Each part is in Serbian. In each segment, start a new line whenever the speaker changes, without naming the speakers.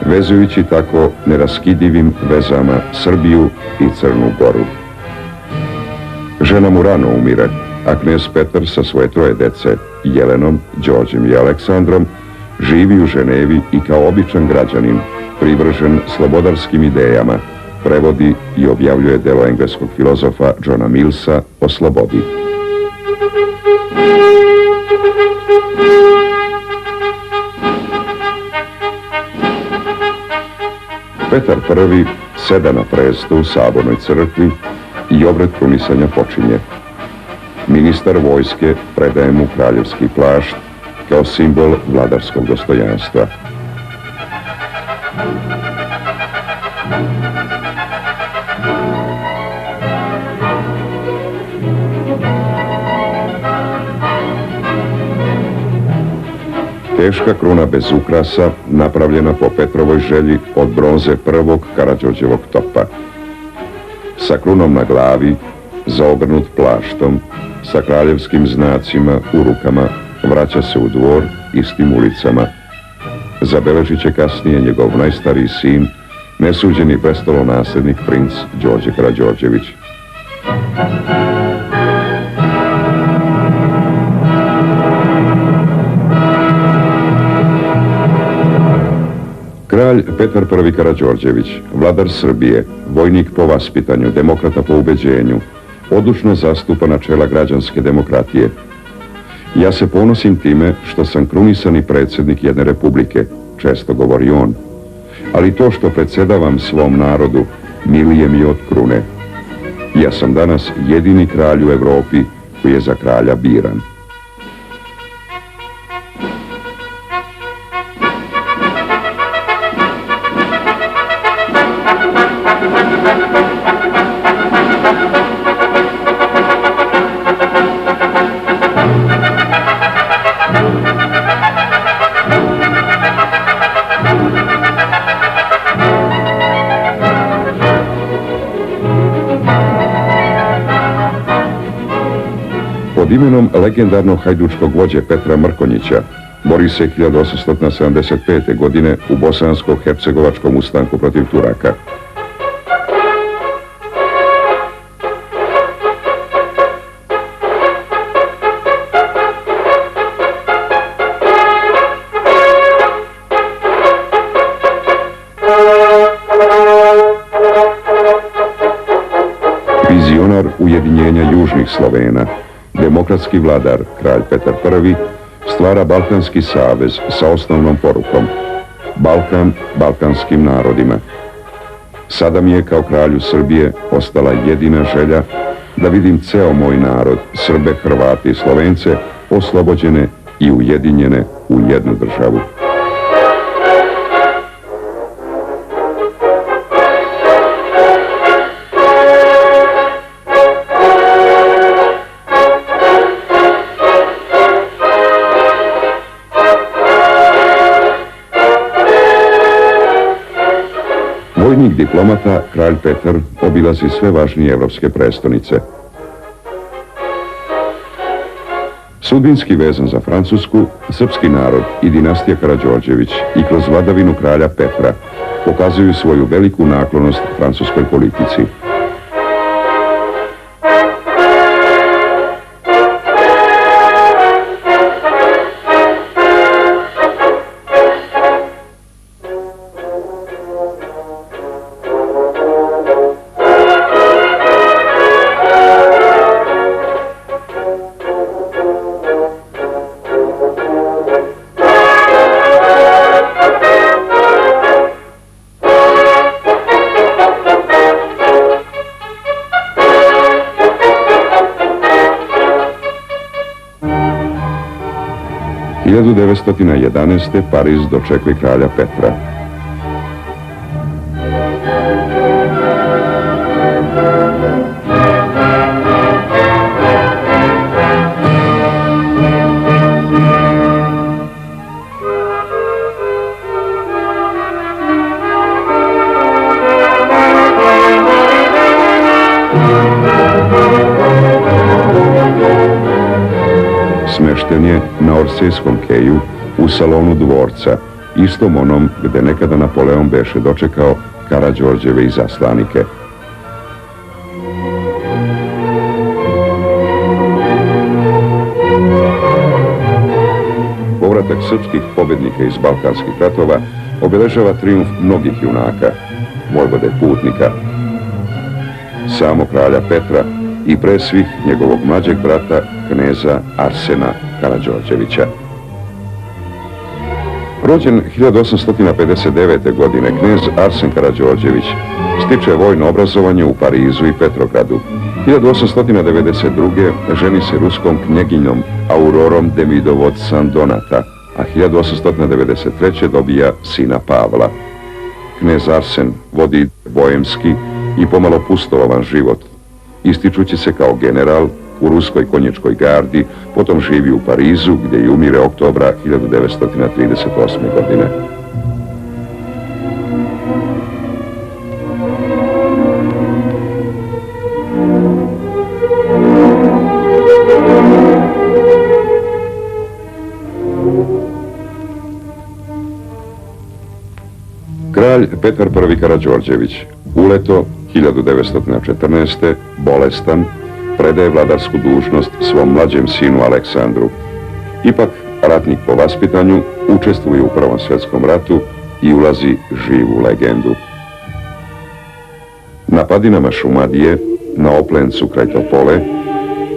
vezujući tako neraskidivim vezama Srbiju i Crnu Goru. Žena mu rano umire, a knez Petar sa svoje troje dece, Jelenom, Đorđem i Aleksandrom, živi u Ženevi i kao običan građanin, privržen slobodarskim idejama, prevodi i objavljuje delo engleskog filozofa Johna Millsa o slobodi. Petar I seda na presto u Sabornoj crkvi i obred krunisanja počinje. Ministar vojske predaje mu kraljevski plašt kao simbol vladarskog dostojanstva. Teška kruna bez ukrasa, napravljena po Petrovoj želji od bronze prvog Karađorđevog topa. Sa krunom na glavi, zaogrnut plaštom, sa kraljevskim znacima u rukama, vraća se u dvor istim ulicama. Zabeležit će kasnije njegov najstariji sin, nesuđeni prestolonaslednik princ Đorđe Karađorđević. Kralj Petar I Karađorđević, vladar Srbije, vojnik po vaspitanju, demokrata po ubeđenju, odlučno zastupa načela građanske demokratije. Ja se ponosim time što sam krunisani predsjednik jedne republike, često govori on, ali to što predsjedavam svom narodu milije mi od krune. Ja sam danas jedini kralj u Evropi koji je za kralja biran. Pod imenom legendarnog hajdučkog vođe Petra Mrkonjića bori se 1875. godine u bosansko-hercegovačkom ustanku protiv Turaka. Vizionar ujedinjenja južnih Slovena, demokratski vladar, kralj Petar I, stvara Balkanski savez sa osnovnom porukom: Balkan balkanskim narodima. Sada mi je kao kralju Srbije ostala jedina želja da vidim ceo moj narod, Srbe, Hrvate i Slovence, oslobođene i ujedinjene u jednu državu. Vojnik diplomata, kralj Petar obilazi sve važnije evropske prestonice. Sudbinski vezan za Francusku, srpski narod i dinastija Karađorđević i kroz vladavinu kralja Petra pokazuju svoju veliku naklonost francuskoj politici. – 1911. Pariz dočekuje kralja Petra. Smešten je na Orsejskom keju u salonu dvorca, istom onom gde nekada Napoleon beše dočekao Karađorđeve izaslanike. Povratak srpskih pobednika iz Balkanskih ratova obeležava trijumf mnogih junaka, vojvode putnika, samo kralja Petra i pre svih njegovog mlađeg brata, kneza Arsena Karađorđevića. Rođen 1859. godine, knez Arsen Karađorđević stiče vojno obrazovanje u Parizu i Petrogradu. 1892. ženi se ruskom knjeginjom Aurorom Demidov od San-Donata, a 1893. dobija sina Pavla. Knez Arsen vodi bojemski i pomalo pustolovan život, ističući se kao general u ruskoj konjičkoj gardi, potom živi u Parizu gdje i umire oktobra 1938. godine. Kralj Petar I. Karađorđević, uleto 1914. bolestan, predaje vladarsku dužnost svom mlađem sinu Aleksandru. Ipak, ratnik po vaspitanju, učestvuje u Prvom svjetskom ratu i ulazi živ u legendu. Na padinama Šumadije, na Oplencu kraj Topole,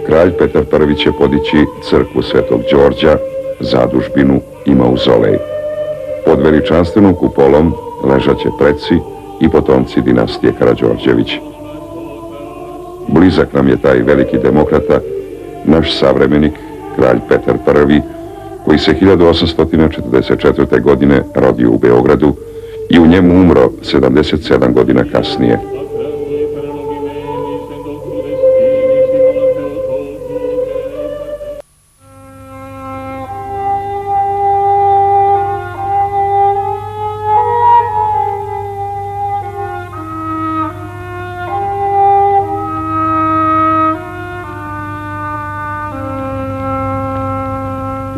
kralj Petar I. će podići crkvu Svetog Đorđa, zadužbinu i mauzolej. Pod veličanstvenom kupolom ležaće preci i potomci dinastije Karađorđević. Blizak nam je taj veliki demokrata, naš savremenik, kralj Petar I, koji se 1844. godine rodio u Beogradu i u njemu umro 77 godina kasnije.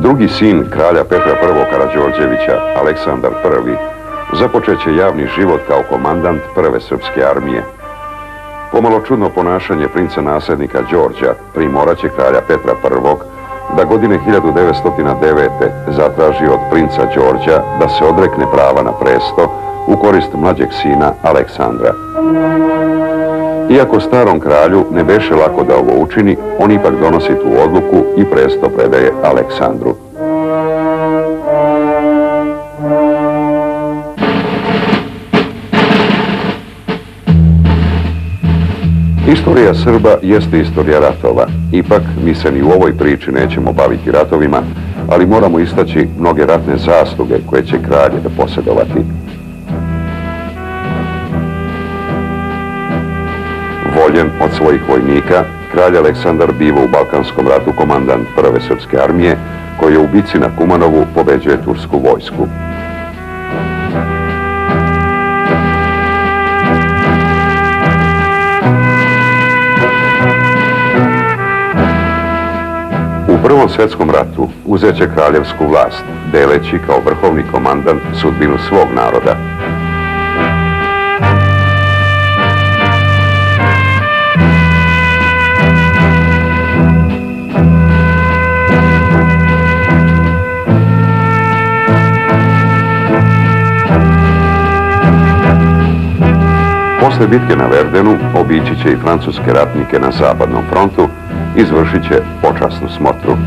Drugi sin kralja Petra I. Karađorđevića, Aleksandar I, započeće javni život kao komandant Prve srpske armije. Pomalo čudno ponašanje princa nasljednika Đorđa primoraće kralja Petra I. da godine 1909. zatraži od princa Đorđa da se odrekne prava na presto u korist mlađeg sina Aleksandra. Iako starom kralju ne beše lako da ovo učini, on ipak donosi tu odluku i presto predaje Aleksandru. Istorija Srba jeste istorija ratova. Ipak, mi se ni u ovoj priči nećemo baviti ratovima, ali moramo istaći mnoge ratne zasluge koje će kralje da posjedovati. Voljen od svojih vojnika, kralj Aleksandar biva u Balkanskom ratu komandant Prve srpske armije, koji u bici na Kumanovu pobeđuje tursku vojsku. U Prvom svjetskom ratu uzeće kraljevsku vlast, deleći kao vrhovni komandant sudbinu svog naroda. Posle bitke na Verdenu obići će i francuske ratnike na zapadnom frontu, izvršit će počasnu smotru.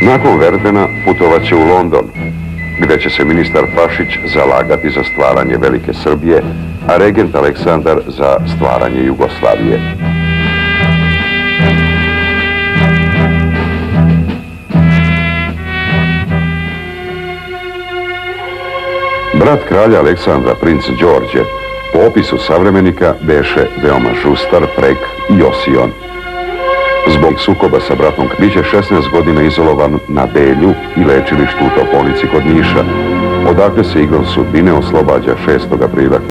Nakon Verdena putovat će u London, gde će se ministar Pašić zalagati za stvaranje Velike Srbije, a regent Aleksandar za stvaranje Jugoslavije. Brat kralja Aleksandra, princ Đorđe, po opisu savremenika beše veoma žustar, prek i osion. Zbog sukoba sa bratom biće 16 godina izolovan na Belju i lečilištu u Topolnici kod Niša, odakle se igrom sudbine oslobađa 6. aprila